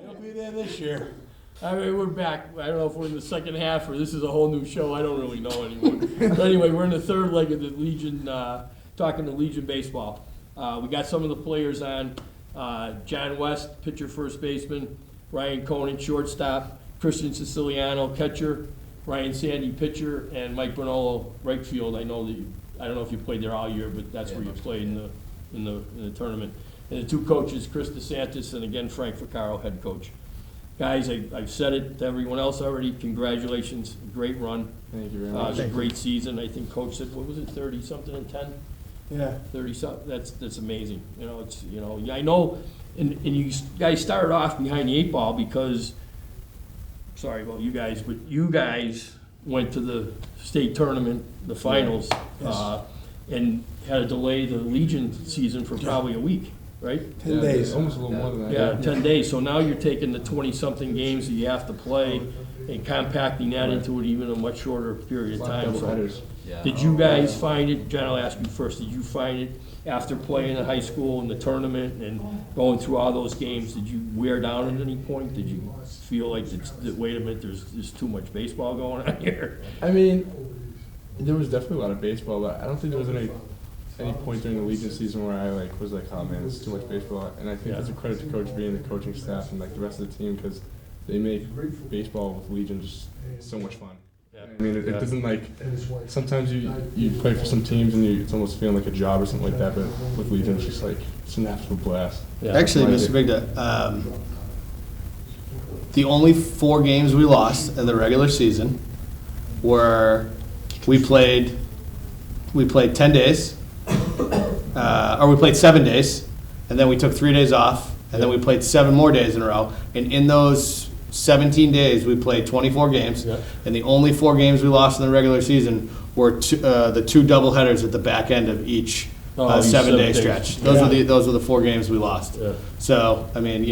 He'll be there this year. I mean, we're back. I don't know if we're in the second half or this is a whole new show. I don't really know anymore. But anyway, we're in the third leg of the Legion, talking to Legion baseball. We got some of the players on. John West, pitcher, first baseman. Ryan Conan, shortstop. Christian Siciliano, catcher. Ryan Sandy, pitcher. And Mike Bernolo, right field. I know that I don't know if you played there all year, but that's where you played in the tournament. And the two coaches, Chris DeSantis and again Frank Vaccaro, head coach. Guys, I've said it to everyone else already. Congratulations, great run. Thank you very It much. was a great season. I think Coach said, what was it, 30-something and 10? Yeah. 30-something. That's amazing. I know, and you guys started off behind the eight ball because, sorry about you guys, but you guys went to the state tournament, the finals, and had to delay the Legion season for probably a week, right? 10 days. Almost a little more than that. Yeah, 10 days. So now you're taking the 20-something games that you have to play and compacting that into even a much shorter period of time. Double headers. Did you guys find it, John, I'll ask you first, did you find it after playing in high school in the tournament and going through all those games, did you wear down at any point? Did you feel like, wait a minute, there's too much baseball going on here? I mean, there was definitely a lot of baseball, but I don't think there was any point during the Legion season where I was like, oh man, it's too much baseball. And I think that's a credit to Coach B and the coaching staff and like the rest of the team because they make baseball with Legion just so much fun. I mean, it doesn't like, sometimes you play for some teams and it's almost feeling like a job or something like that, but with Legion it's just like, it's an absolute blast. Yeah. Actually, Mr. Bigda, the only 4 games we lost in the regular season were we played 10 days, or we played 7 days, and then we took 3 days off, and then we played 7 more days in a row. And in those 17 days, we played 24 games, and the only 4 games we lost in the regular season were the 2 doubleheaders at the back end of each 7-day stretch. Those were the 4 games we lost. Yeah. So, I mean,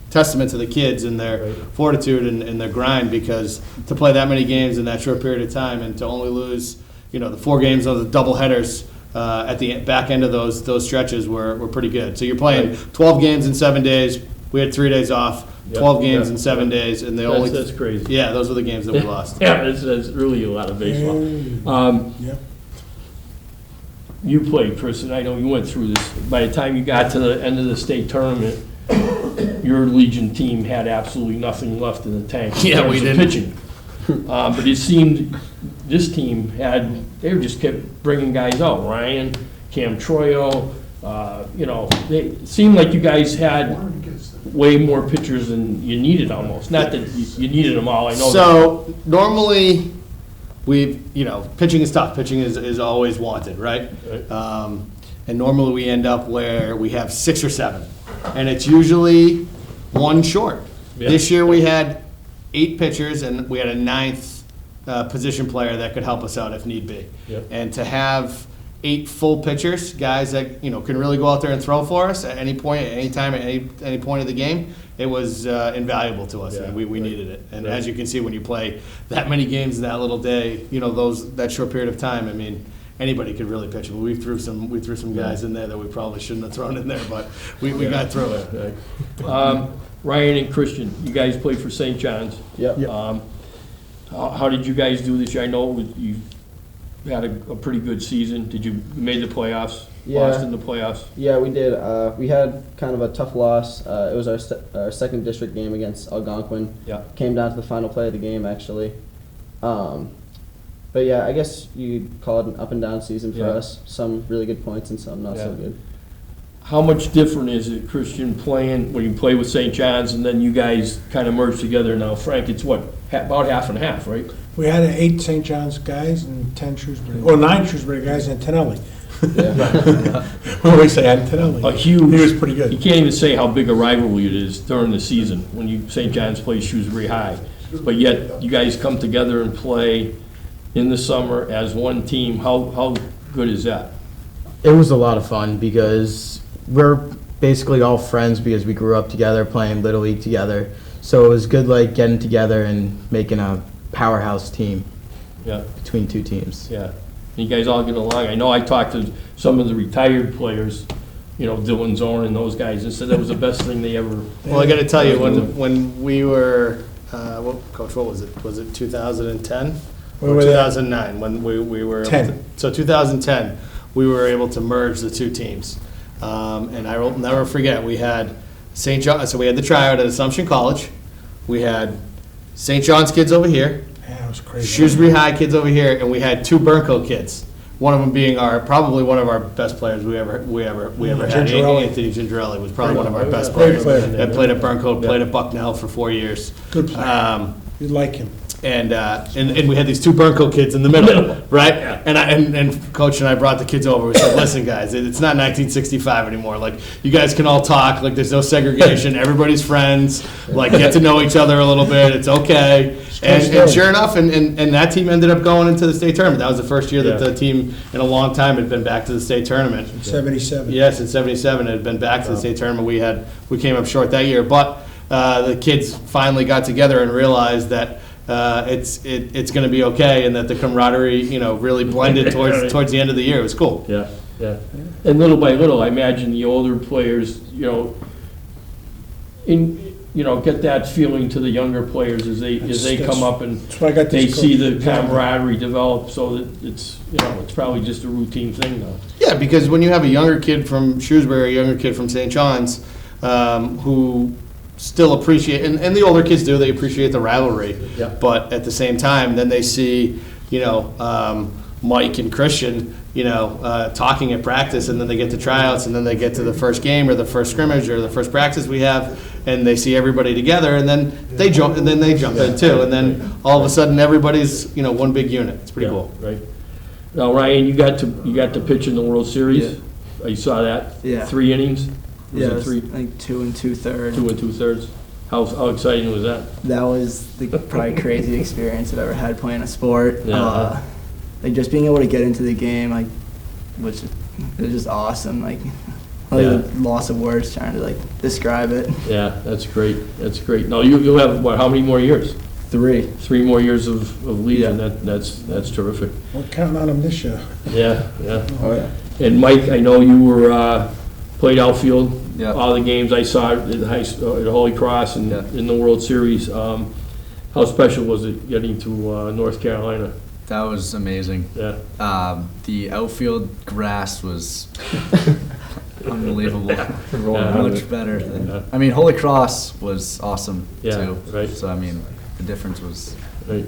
testament to the kids and their fortitude and their grind, because to play that many games in that short period of time and to only lose, the 4 games of the doubleheaders at the back end of those stretches were pretty good. So you're playing 12 games in 7 days. We had 3 days off. 12 games in 7 days, and That's crazy. Yeah, those were the games that we lost. Yeah, that's really a lot of baseball. You played, Chris, and I know you went through this. By the time you got to the end of the state tournament, your Legion team had absolutely nothing left in the tank. Yeah, we did. Pitching. But it seemed this team they just kept bringing guys out. Ryan, Cam Troyo, it seemed like you guys had way more pitchers than you needed almost. Not that you needed them all, I know that. So normally, pitching is tough. Pitching is always wanted, right? And normally we end up where we have 6 or 7, and it's usually 1 short. Yeah. This year we had 8 pitchers, and we had a 9th position player that could help us out if need be. Yep. And to have 8 full pitchers, guys that can really go out there and throw for us at any point, at any time, at any point of the game, it was invaluable to us. Yeah, and we needed it. And as you can see, when you play that many games in that little day, that short period of time, I mean, anybody could really pitch. We threw some guys in there that we probably shouldn't have thrown in there, but we got through it. Ryan and Christian, you guys played for St. John's. Yep. How did you guys do this year? I know you had a pretty good season. Did you made the playoffs? Yeah. Lost in the playoffs? Yeah, we did. We had kind of a tough loss. It was our second district game against Algonquin. Yeah. Came down to the final play of the game, actually. But yeah, I guess you'd call it an up and down season for us. Some really good points and some not so good. How much different is it, Christian, playing when you play with St. John's and then you guys kind of merge together now? Frank, it's what, about half and half, right? We had 8 St. John's guys and 9 Shrewsbury guys and Tenelli. We always say Antonelli. A huge. He was pretty good. You can't even say how big a rivalry it is during the season when St. John's plays Shrewsbury High. But yet you guys come together and play in the summer as one team. How good is that? It was a lot of fun because we're basically all friends because we grew up together playing Little League together. So it was good getting together and making a powerhouse team between 2 teams. Yeah. You guys all get along. I know I talked to some of the retired players Dylan Zorn and those guys, and said that was the best thing they ever. Well, I got to tell you, when we were, Coach, what was it? Was it 2010 We or were there. 2009 when we were able 10. to, so 2010 we were able to merge the two teams, and I will never forget we had St. John. So we had the tryout at Assumption College. We had St. John's kids over here, Yeah, it was crazy. Shrewsbury High kids over here, and we had two Burncoat kids. One of them being probably one of our best players we ever had. Gingerelli. Anthony Gingerelli was probably one of our best Great players. player. That played at Burncoat, played at Bucknell for 4 years. Good player. You'd like him. And we had these two Burncoat kids in the middle, right? And Coach and I brought the kids over. We said, "Listen, guys, it's not 1965 anymore. Like, you guys can all talk. Like, there's no segregation. Everybody's friends. Like, get to know each other a little bit. It's okay." And sure enough, and that team ended up going into the state tournament. That was the first year that Yeah. the team in a long time had been back to the state tournament. 77. Yes, in '77 it had been back to the state tournament. We came up short that year, but the kids finally got together and realized that it's going to be okay, and that the camaraderie, really blended towards the end of the year. It was cool. Yeah, yeah. And little by little, I imagine the older players, get that feeling to the younger players as they come up and That's why I got they this. see the camaraderie develop, so that it's probably just a routine thing now. Yeah, because when you have a younger kid from Shrewsbury, a younger kid from St. John's, who still appreciate, and the older kids do, they appreciate the rivalry. Yeah. But at the same time, then they see, Mike and Christian, talking at practice, and then they get to tryouts, and then they get to the first game or the first scrimmage or the first practice we have, and they see everybody together, and then they jump in too, and then all of a sudden everybody's one big unit. It's pretty Yeah, cool. Right. Now, Ryan, you got to pitch in the World Series. You saw that? Yeah. 3 innings? Was Yeah, it it was three, like 2 2/3. 2 2/3? How exciting was that? That was the probably crazy experience I've ever had playing a sport. Yeah. Like just being able to get into the game, it was just awesome. Like Yeah. loss of words trying to describe it. Yeah, that's great. That's great. Now, you'll have, how many more years? 3. 3 more years of Legion. That's terrific. We're counting on him this year. Yeah, yeah. Oh, yeah. And Mike, I know you were, played outfield. Yeah. All the games I saw at at Holy Cross and Yeah. in the World Series. How special was it getting to North Carolina? That was amazing. Yeah. The outfield grass was unbelievable. Yeah. Much better than. Yeah. I mean, Holy Cross was awesome Yeah, too. right. So I mean, the difference was. Right.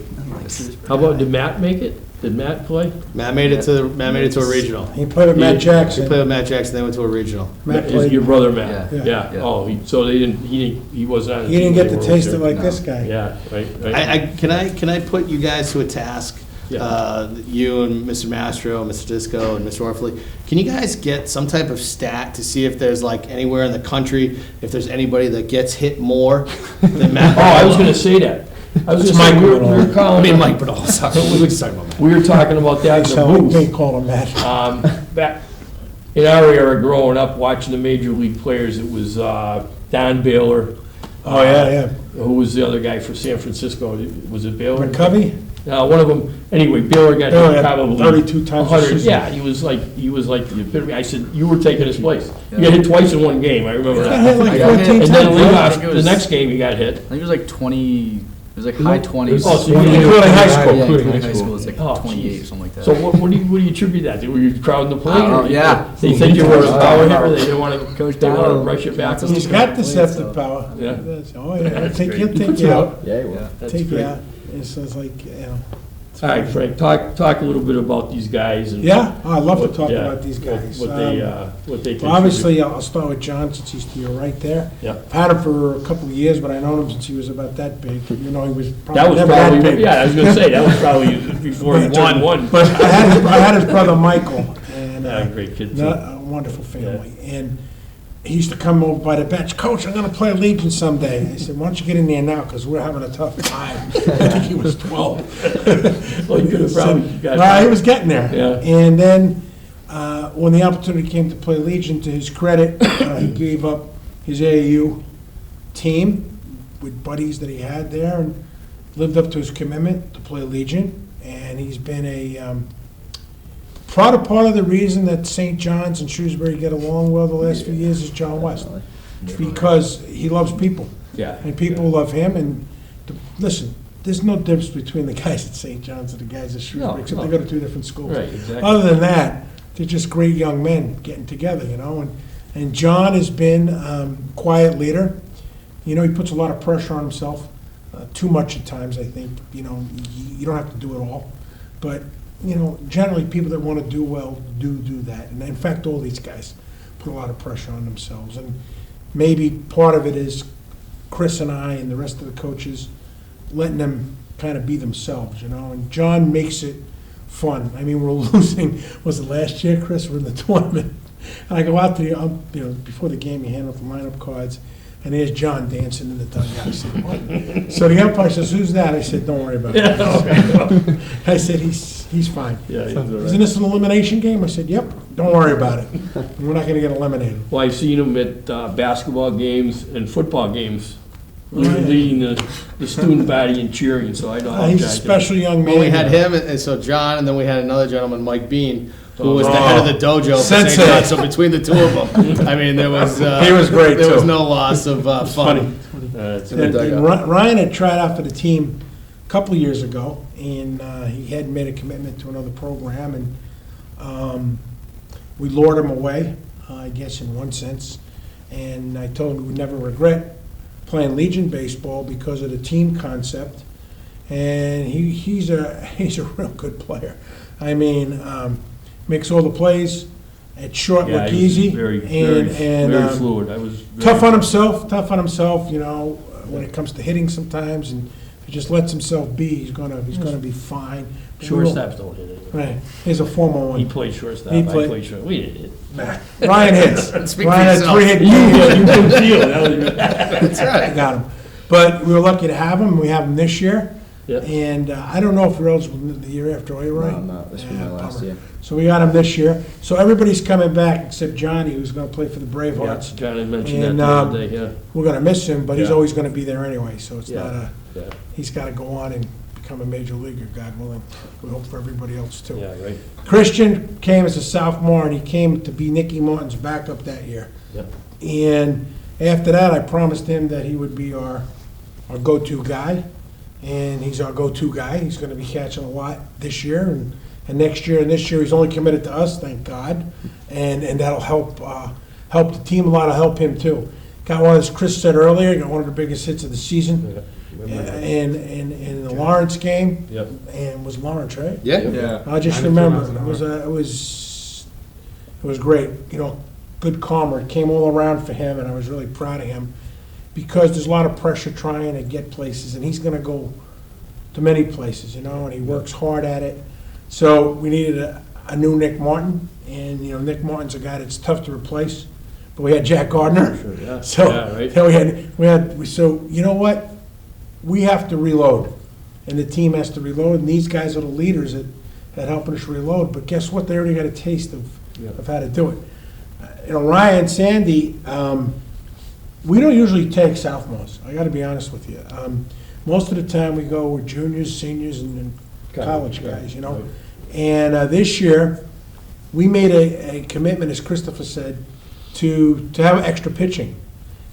How about, did Matt make it? Did Matt play? Matt made it to a regional. He played with Matt He Jackson. played with Matt Jackson, they went to a regional. Matt Is played. your brother Matt? Yeah. Yeah. Yeah. Oh, so he wasn't on the He didn't team get they to were taste it there. like No. this guy. Yeah, right. Can I put you guys to a task? Yeah. You and Mr. Mastro, Mr. Disco, and Mr. Orfley. Can you guys get some type of stat to see if there's anywhere in the country, if there's anybody that gets hit more than Matt? Oh, I was gonna say that. I was It's gonna say, Mike we were Bernal. calling. Mike Bernal, sorry. We were just talking about Matt. We were talking about that in the So booth. they call him Matt. Back in our era, growing up, watching the major league players, it was Don Baylor. Oh, yeah. Who was the other guy for San Francisco? Was it Baylor? McCovey? One of them. Anyway, Baylor got Baylor hit had probably 32 times a 100. season. Yeah, he was like the epitome. I said, you were taking his place. You Yeah. got hit twice in one game. I remember He that. got hit like I got hit. 14 And then times. leadoff, I think it the was- next game he got hit. I think it was like 20. It was like high 20s. Oh, so you Including did- high school. Yeah, including including high high school. school, it's like Oh, 28 jeez. or something like that. So what do you attribute that to? Were you crowding the plate? I don't know, or yeah. They think you were a power hitter, they didn't want to, Coach they want to Dow rush it back. wants us He's to got play, deceptive so- power. Yeah. Oh, yeah. That's He'll great. take you out. Yeah, he will. That's Take you great. out. It's just like, All right, Frank, talk a little bit about these guys and. Yeah, I love to what- talk yeah, about these guys. What they contribute. Well, obviously, I'll start with John since he's to your right there. Yeah. I've had him for a couple of years, but I known him since he was about that big. He was That probably was never that probably, big. yeah, I was gonna say, that was probably before he turned one. But I had his brother Michael, and Yeah, great kid, too. a wonderful family. And he used to come over by the bench, Coach, I'm gonna play Legion someday. I said, why don't you get in there now, because we're having a tough time. I think he was 12. Well, you could have probably got. Well, he was getting there. Yeah. And then, when the opportunity came to play Legion, to his credit, he gave up his AAU team with buddies that he had there and lived up to his commitment to play Legion. And he's been part of the reason that St. John's and Shrewsbury get along well the last few years is John West. Because he loves people. Yeah. And people love him, and, listen, there's no difference between the guys at St. John's and the guys at Shrewsbury, except they no. go to two different schools. Right, exactly. Other than that, they're just great young men getting together, and John has been quiet leader. He puts a lot of pressure on himself, too much at times, I think. You don't have to do it all. But, generally, people that want to do well do that. And in fact, all these guys put a lot of pressure on themselves. And maybe part of it is Chris and I and the rest of the coaches letting them kind of be themselves, And John makes it fun. I mean, we're losing, was it last year, Chris? We're in the tournament. And I go out to before the game, you hand out the lineup cards, and there's John dancing in the dugout. I said, what? So the umpire says, who's that? I said, don't worry about it. I said, he's fine. Yeah, Isn't this an elimination game? I said, yep, don't worry about it. We're not gonna get eliminated. Well, I've seen him at basketball games and football games, Right. leading the student body and cheering, so I know how He's a Jack is. special young man. Well, we had him, and so John, and then we had another gentleman, Mike Bean, who was the head of the dojo for St. Sensei. John. So between the two of them, I mean, there was He was great, There was too. no loss of fun. It's And Ryan had tried out for the team a couple of years ago, and he had made a commitment to another program, and we lured him away, I guess in one sense. And I told him we would never regret playing Legion baseball because of the team concept. And he's a real good player. I mean, makes all the plays, at short, Yeah, look he was easy. very, and very fluid. I was Tough on himself, when it comes to hitting sometimes, and if he just lets himself be, he's gonna be fine. Shortstops don't hit it. Right, he's a former He one. played shortstop, He I played- played short, we didn't hit. Ryan hits. Speak for Ryan had yourself. 3 hit You games. couldn't feel it, that was. That's right. Got him. But we were lucky to have him, we have him this year. Yep. And I don't know if we're eligible the year after, are you, No, right? I'm not. This was my last bummer. year. So we got him this year. So everybody's coming back except Johnny, who's gonna play for the Bravehearts. Yeah, John had mentioned that And, the other day, yeah. We're gonna miss him, but he's Yeah. always gonna be there anyway, so it's Yeah. not Yeah, he's gotta go on and become a major leaguer, God willing. We hope for everybody else too. yeah, right. Christian came as a sophomore, and he came to be Nicky Martin's backup that year. Yep. And after that, I promised him that he would be our go-to guy, and he's our go-to guy. He's gonna be catching a lot this year and next year, and this year he's only committed to us, thank God, and that'll help the team a lot, will help him too. Got one, as Chris said earlier, got one of the biggest hits of the season, in the Lawrence game, Yep. and was Lawrence, right? Yeah. Yeah. I just 92 remember, miles an hour. it was great, good calmer, it came all around for him, and I was really proud of him, because there's a lot of pressure trying to get places, and he's gonna go to many places, and he works hard at it. So we needed a new Nick Martin, and, Nick Martin's a guy that's tough to replace, but we had Jack Gardner. Sure, yeah. So, Yeah, right. so you know what? We have to reload, and the team has to reload, and these guys are the leaders that helping us reload, but guess what? They already got a taste of how to do it. Ryan, Sandy, we don't usually take sophomores, I gotta be honest with you. Most of the time, we go with juniors, seniors, and college guys, Right. And this year, we made a commitment, as Christopher said, to have extra pitching.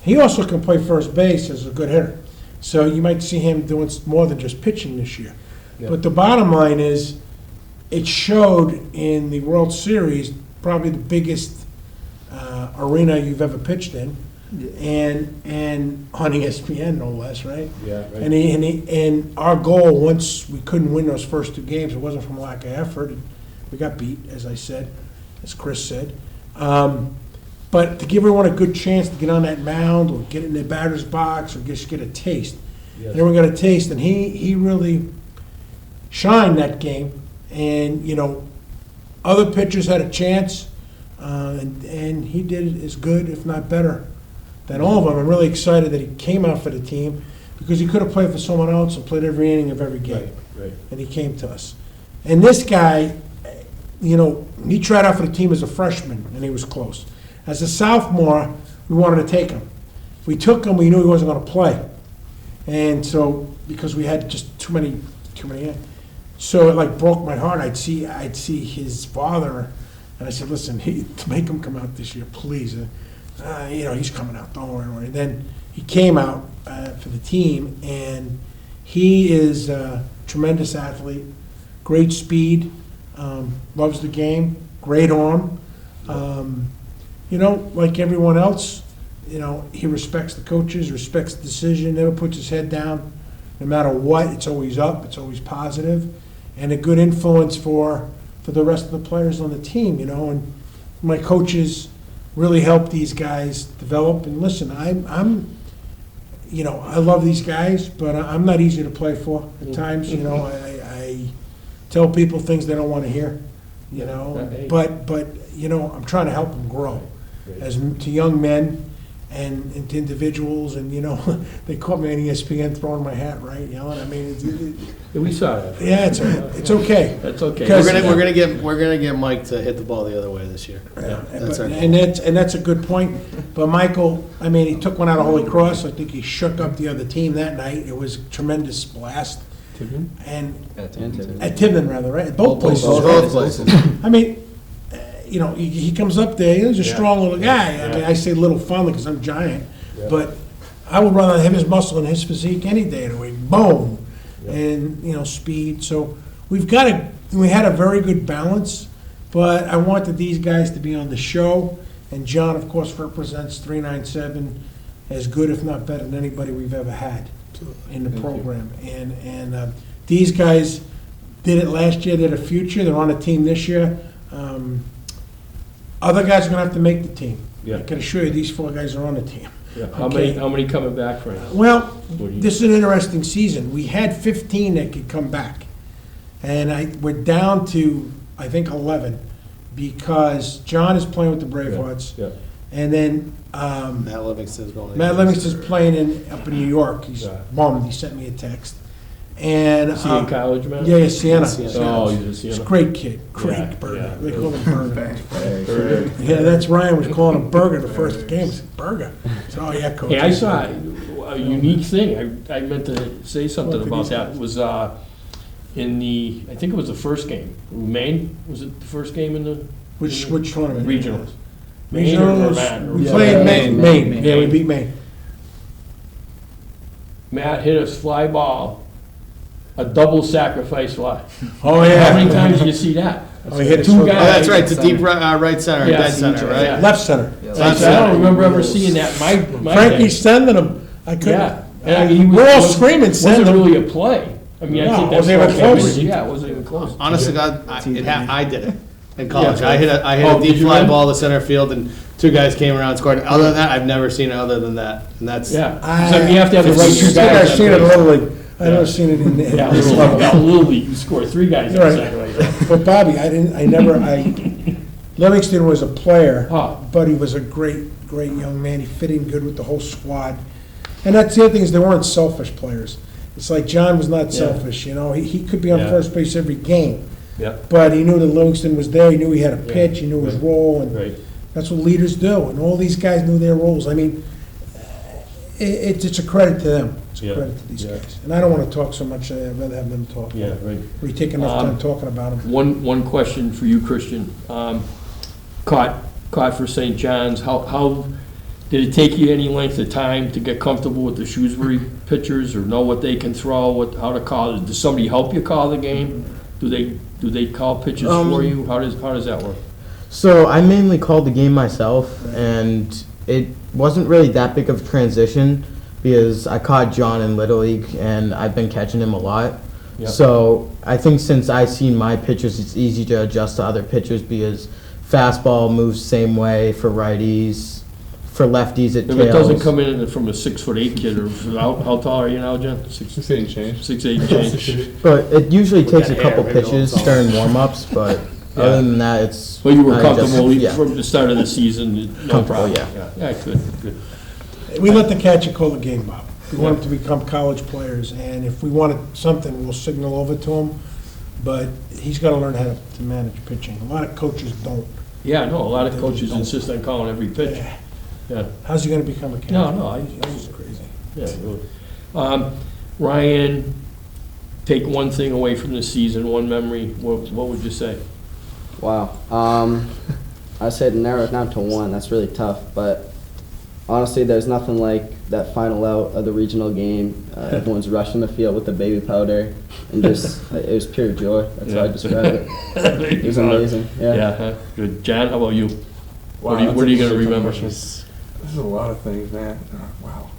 He also can play first base as a good hitter. So you might see him doing more than just pitching this year. Yeah. But the bottom line is, it showed in the World Series, probably the biggest arena you've ever pitched in, and on ESPN, no less, right? Yeah, right. And our goal, once we couldn't win those first 2 games, it wasn't from lack of effort. We got beat, as I said, as Chris said. But to give everyone a good chance to get on that mound, or get in their batter's box, or just get a taste. Yes. And everyone got a taste, and he really shined that game. And, other pitchers had a chance, and he did as good, if not better, than all of them. I'm really excited that he came out for the team, because he could have played for someone else and played every inning of every game. Right. And he came to us. And this guy, he tried out for the team as a freshman, and he was close. As a sophomore, we wanted to take him. If we took him, we knew he wasn't going to play. And so, because we had just too many. So it like broke my heart. I'd see his father, and I said, listen, to make him come out this year, please. He's coming out, don't worry. And then he came out for the team, and he is a tremendous athlete, great speed, loves the game, great arm. Like everyone else, he respects the coaches, respects the decision, never puts his head down. No matter what, it's always up, it's always positive, and a good influence for the rest of the players on the team, and my coaches really help these guys develop. And listen, I love these guys, but I'm not easy to play for at times, I tell people things they don't want to hear, but I'm trying to help them grow as to young men and to individuals, and they caught me on ESPN throwing my hat, right, yelling. I mean, We saw that. yeah, it's okay. That's okay. We're gonna get Mike to hit the ball the other way this year. That's our goal. And that's a good point. But Michael, I mean, he took one out of Holy Cross. I think he shook up the other team that night. It was a tremendous blast. Tiverton? And And at Tiverton, rather, right? Both places. Both places. I mean, he comes up there, he's a strong little guy. I mean, I say little fondly because I'm giant, but I would rather have his muscle and his physique any day of the week. Boom! And, speed. So we had a very good balance, but I wanted these guys to be on the show. And John, of course, represents 397 as good, if not better, than anybody we've ever had in the program. And these guys did it last year, they're the future, they're on a team this year. Other guys are gonna have to make the team. Yeah. I can assure you, these 4 guys are on the team. Yeah. Okay. How many coming back, Frank? Well, do you- this is an interesting season. We had 15 that could come back. And we're down to, I think, 11, because John is playing with the Bravehearts. Yeah. And then Matt Livingston's going. Matt Livingston's playing up in New York. He's Yeah. bummed. He sent me a text. And Is he in college, man? yeah, Sienna. Oh, he's in He's a Sienna. great kid. Great Yeah, burger. yeah. They call him Burger. Very- Yeah, that's Ryan was calling him Burger the first game. I said, Burger. So, oh, yeah, coach. Hey, I saw a unique thing. I meant to say something about that. It was I think it was the first game. Maine, was it the first game in the? Which tournament? Regionals. Maine or Regionals. Maine? We Yeah, played Maine. Maine. Yeah, we beat Maine. Matt hit a fly ball, a double sacrifice fly. Oh, How many times do you see that? Oh, he hit it Two so- Oh, guys. that's right, it's a deep right center, Yeah, dead center, yeah. right? Left center. I don't remember ever seeing that. My Frankie's day. sending him. I couldn't. Yeah. And I mean, he was- We're all screaming, send Wasn't him. really a play. I mean, I No, think it that's wasn't even okay. close. Yeah, it wasn't even close. Honest to God, I did it in college. Yeah. I hit Oh, a did deep you fly really? ball to center field, and 2 guys came around and scored. Other than that, I've never seen it other than that, and that's. Yeah. So you have to have the right two I've guys. seen it in Little League. I've Yeah. never seen it in Yeah, this Little level. League. Yeah, Little League, you score 3 guys in Right. the second right. But Bobby, Livingston was a player, Huh. but he was a great young man. He fit in good with the whole squad. And that's the other thing, is they weren't selfish players. It's like John was not Yeah. selfish, He could be on Yeah. first base every game, Yeah, but he knew that Livingston was there. He knew he had a pitch. He knew his Right. role, and right. that's what leaders do. And all these guys knew their roles. I mean, it's a credit to them. It's a Yeah. credit to these Yeah. guys. And I don't want to talk so much. I'd rather have them talk. Yeah, right. We take enough time Um, talking about them. One question for you, Christian. Caught for St. John's, how, did it take you any length of time to get comfortable with the Shrewsbury pitchers, or know what they can throw, how to call it? Does somebody help you call the game? Do they call pitches for you? How does that work? So I mainly called the game myself, and it wasn't really that big of a transition because I caught John in Little League, and I've been catching him a lot. Yeah. So I think since I've seen my pitchers, it's easy to adjust to other pitchers because fastball moves same way for righties. For lefties, it If tails. it doesn't come in from a 6'8" kid, or how tall are you now, Jen? 6 ain't changed. 6'8" change. But it usually takes a that couple hair, maybe pitches all during warm-ups, but other than that, it's. Well, you were I just- comfortable yeah. from the start of the season, no Comfortable, problem. yeah. Yeah, good, good. We let the catcher call the game, Bob. We want them to become college players, and if we wanted something, we'll signal over to him. But he's got to learn how to manage pitching. A lot of coaches don't. Yeah, no, a lot of coaches insist on calling every pitch. Yeah. How's he going to become a catcher? No, He's crazy. Yeah, really. Ryan, take one thing away from the season, one memory, what would you say? Wow. I said narrow it down to one. That's really tough. But honestly, there's nothing like that final out of the regional game. Everyone's rushing the field with the baby powder, and just it was pure joy. That's how I describe it. It was amazing. Yeah. Good. John, how about you? Wow, What are you that's gonna interesting remember? question. There's a lot of things, man. Wow.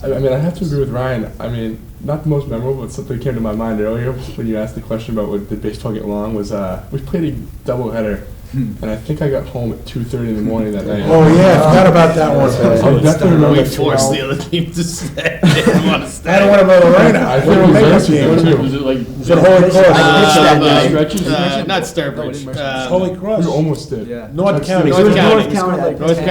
I mean, I have to agree with Ryan. I mean, not the most memorable, but something came to my mind earlier when you asked the question about what did baseball get long was we played a doubleheader, and I think I got home at 2:30 in the morning that night. Oh, yeah, I forgot about that That's one. right. I definitely remember We that forced the 12. other team to stay. They didn't want to stay. I don't want to go to Lorena. I I think think it was makeup Nancy game. there, too. Was it like? It's at Holy Cross. that day. Stretches? Not Sturbridge. It's Holy We Cross. almost did. Yeah. North That's County. the- North North County. County, like North 10.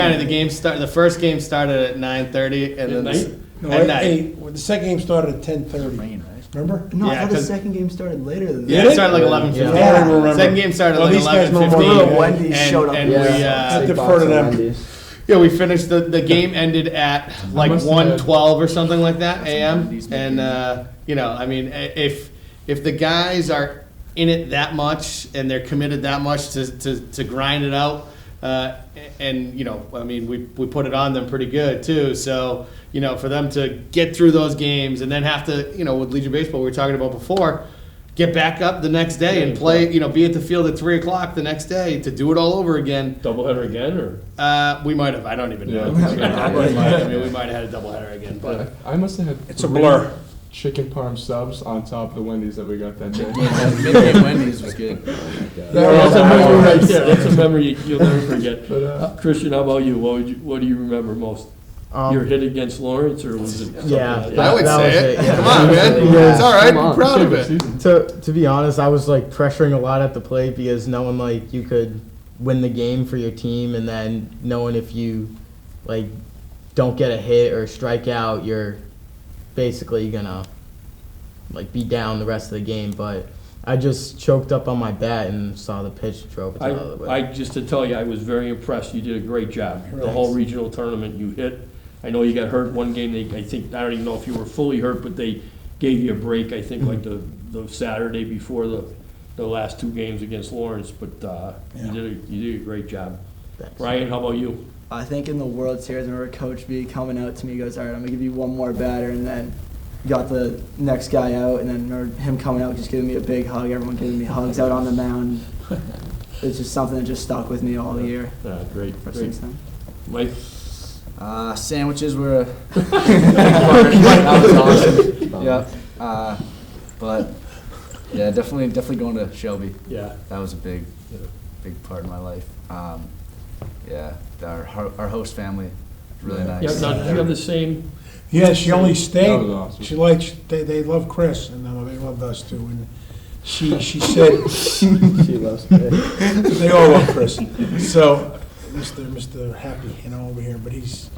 County, the first game started at 9:30 and At then night? No, at night. 8. The second game started at 10:30. Rain, right? Remember? No, I Yeah, thought the 'cause- second game started later than Yeah, that. it started like 11:15. I don't remember. Second game started Well, like these guys know more 11:15. than me. Wendy's showed up. And Yeah. we, I Big defer box to of them. Wendy's. yeah, we finished, the game ended at like must have had- 1:12 or something like that, AM. Wendy's And, you know, I mean, if the guys are in it that much and they're committed that much to grind it out, and, you know, I mean, we put it on them pretty good too. So, you know, for them to get through those games and then have to, you know, with Legion Baseball, we were talking about before, get back up the next day and play, you know, be at the field at 3 o'clock the next day to do it all over again. Doubleheader again, or? We might have. I don't even know. Yeah. I mean, we might have had a doubleheader again, but I must have had It's a blur. chicken parm subs on top of the Wendy's that we got that day. Mid-game Wendy's was good. That's a memory right there, that's a memory you'll never forget. But, Christian, how about you? What do you remember most? Your hit against Lawrence, or was it? something Yeah. else? I would That say was it. it, yeah. Come on, man. Yeah. It's all right. Come I'm on. proud of Favorite it. season. To be honest, I was like pressuring a lot at the plate because knowing like you could win the game for your team, and then knowing if you like don't get a hit or strike out, you're basically gonna like be down the rest of the game. But I just choked up on my bat and saw the pitch, drove it the other way. I, just to tell you, I was very impressed. You did a great job. The whole regional tournament, you hit. I know you got hurt one game. I don't even know if you were fully hurt, but they gave you a break, I think, like the Saturday before the last 2 games against Lawrence. But you did a great job. Thanks. Ryan, how about you? I think in the World Series, I remember Coach B coming out to me, he goes, all right, I'm going to give you one more batter, and then got the next guy out, and then remember him coming out, just giving me a big hug, everyone giving me hugs out on the mound. It's just something that just stuck with me all year Great, ever great. since then. Mike? Sandwiches were a big part. That was awesome. Yep. But yeah, definitely going to Shelby. Yeah. That was a big part of my life. Yeah, our host family, really nice. Yeah, now, did you have the same? Yeah, she only stayed. That was awesome. She likes, they love Chris, and they loved us too. And she said, She loves it. they all love Chris. So, Mr. Happy, over here, but he's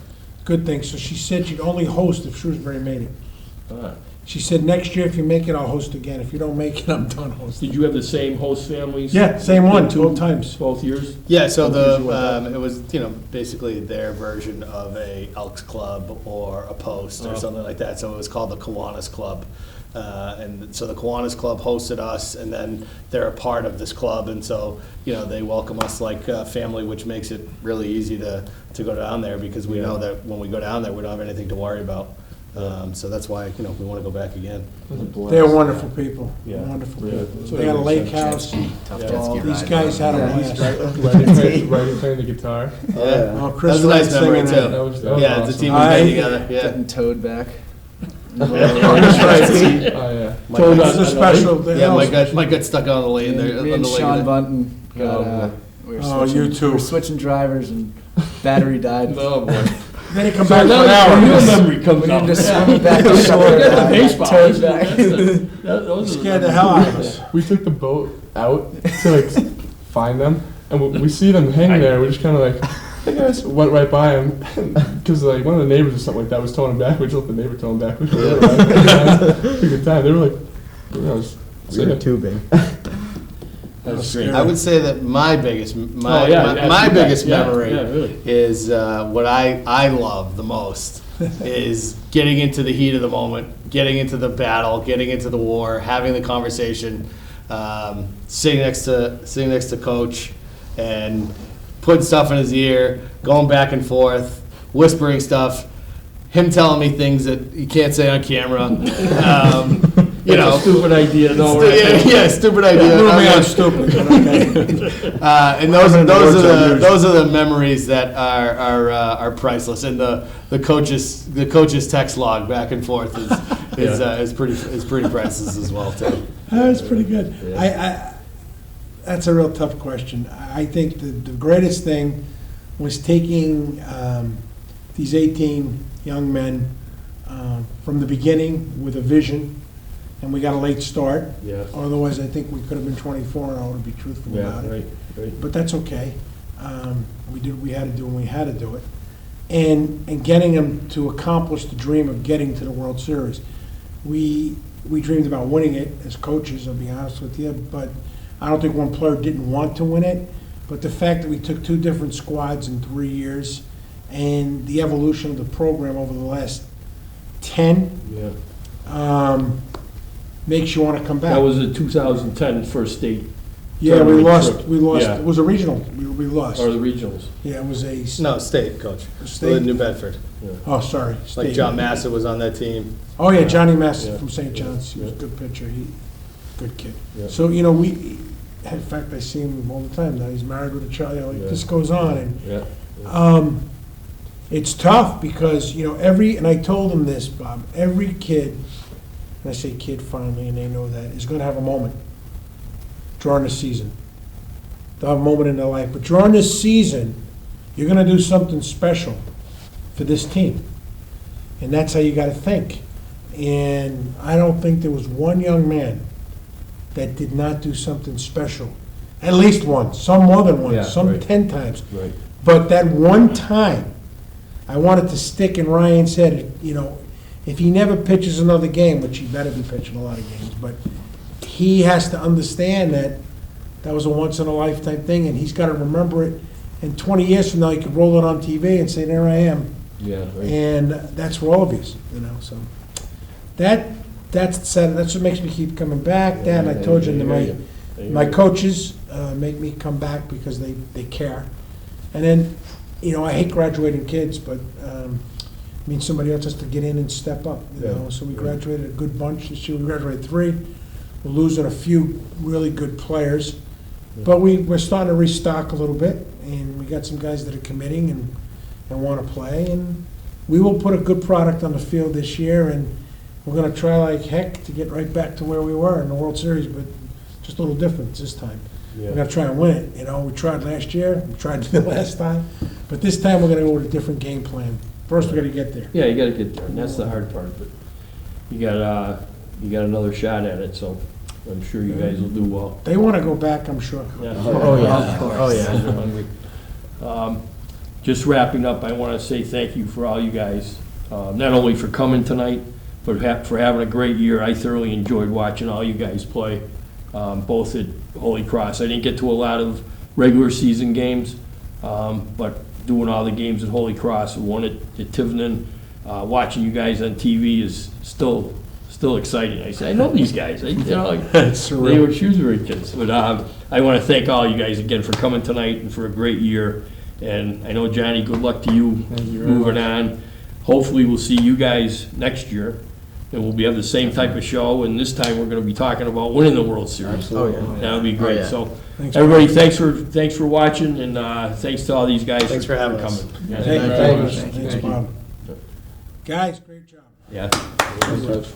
good thing. So she said she'd only host if Shrewsbury made it. She said, next year, if you make it, I'll host again. If you don't make it, I'm done hosting. Did you have the same host families? Yeah, same one, Two- both times. Both years? Yeah, so Both years you went it was, you know, basically their version of a Elks Club or a Post or Oh. something like that. So it was called the Kiwanis Club. And so the Kiwanis Club hosted us, and then they're a part of this club. And so, you know, they welcome us like family, which makes it really easy to go down there because we know that when we go down there, we don't have anything to worry about. So that's why, you know, we want to go back again. It was a blast. They're wonderful people, Yeah. wonderful Yeah. people. They got a lake house. Tough Yeah. jet ski These ride. guys had a Yeah, blast. Writing, playing the guitar. Yeah. Oh, That Chris was a nice Wright memory, singing too. That was Yeah, the awesome. team was I- playing together, yeah. Getting towed back. Oh, yeah. This is a special. Yeah, Mike got stuck on the lane there. Me on and the lane Sean there. Bunton got, we were Oh, switching, you two. we were switching drivers and battery died. Oh, boy. Then he come So back for now an your hour. memory comes We out. need to swim back to shore. Forget the Got baseball. towed back. Those are Scared the hell out of us. We took the boat out to like find them, and we see them hanging there. We're just kind of like, hey guys, went right by them because like one of the neighbors or something like that was towing him back. We just let the neighbor tow him back. We had a good time. They were like, you know, We were tubing. That's great. I would say that my biggest Oh, yeah, my biggest yeah, memory yeah, really. is what I love the most is getting into the heat of the moment, getting into the battle, getting into the war, having the conversation, sitting next to coach, and putting stuff in his ear, going back and forth, whispering stuff, him telling me things that you can't say on camera. You It's know, a stupid idea, no. stupid idea. Little man stupid, but okay. And those are the memories that are priceless. And the coach's text log back and forth is pretty priceless as well too. That's pretty good. That's a real tough question. I think the greatest thing was taking these 18 young men from the beginning with a vision, and we got a late start. Yeah. Otherwise, I think we could have been 24-0, to be truthful Yeah, about it. right. But that's okay. We did what we had to do when we had to do it. And getting them to accomplish the dream of getting to the World Series. We dreamed about winning it as coaches, I'll be honest with you, but I don't think one player didn't want to win it. But the fact that we took 2 different squads in 3 years and the evolution of the program over the last 10 Yeah. makes you want to come back. That was a 2010 first state. Yeah, we tournament lost, trip. Yeah. Yeah. It was a regional, we lost. Or the regionals. Yeah, it was a, No, state coach. State? New Bedford. oh, sorry. Like state. John Massa was on that team. Oh, yeah, Johnny Mass Yeah. from St. John's, he was a Yeah. good pitcher, good kid. Yeah. So, you know, in fact, I see him all the time now, he's married with a child, like, Yeah. this goes on, and Yeah. it's tough because, you know, and I told him this, Bob, every kid, and I say kid fondly, and they know that, is gonna have a moment during the season. They'll have a moment in their life, but during this season, you're gonna do something special for this team. And that's how you gotta think. And I don't think there was one young man that did not do something special. At least once, some more than Yeah, once, some right. 10 times. Right. But that one time, I wanted to stick in Ryan's head, you know, if he never pitches another game, which he better be pitching a lot of games, but he has to understand that that was a once-in-a-lifetime thing, and he's got to remember it. And 20 years from now, he could roll it on TV and say, there I am. Yeah, right. And that's for all of you, you know, so. That's sad. That's what makes me keep coming back. That, and I told you, my coaches make me come back because they care. And then, you know, I hate graduating kids, but it means somebody else has to get in and step up, you know. Yeah. So we graduated a good bunch this year. We graduated 3. We're losing a few really good players. But we're starting to restock a little bit, and we got some guys that are committing and want to play. And we will put a good product on the field this year, and we're going to try like heck to get right back to where we were in the World Series, but just a little different this time. We're going to try and win it. You know, we tried last year, we tried the last time, but this time we're going to go with a different game plan. First, we got to get there. Yeah, you gotta get there, and that's the hard part, but you got another shot at it, so I'm sure you guys will do well. They want to go back, I'm sure. Yeah. Oh, yeah. Oh, yeah. Guys are hungry. Just wrapping up, I want to say thank you for all you guys, not only for coming tonight, but for having a great year. I thoroughly enjoyed watching all you guys play, both at Holy Cross. I didn't get to a lot of regular season games, but doing all the games at Holy Cross, and one at Tiverton, watching you guys on TV is still exciting. I say, I know these guys. You know, they were Shrewsbury kids. But I want to thank all you guys again for coming tonight and for a great year. And I know, Johnny, good luck to you moving on. Hopefully, we'll see you guys next year, and we'll have the same type of show. And this time, we're going to be talking about winning the World Series. Oh, yeah. That would be great. Oh, yeah. So, Thanks, everybody, thanks for watching, and thanks to all these guys. Thanks for having us. coming. Yeah, Thank you very very much. much. Thanks, Bob. Guys, great job. Yeah. Coach.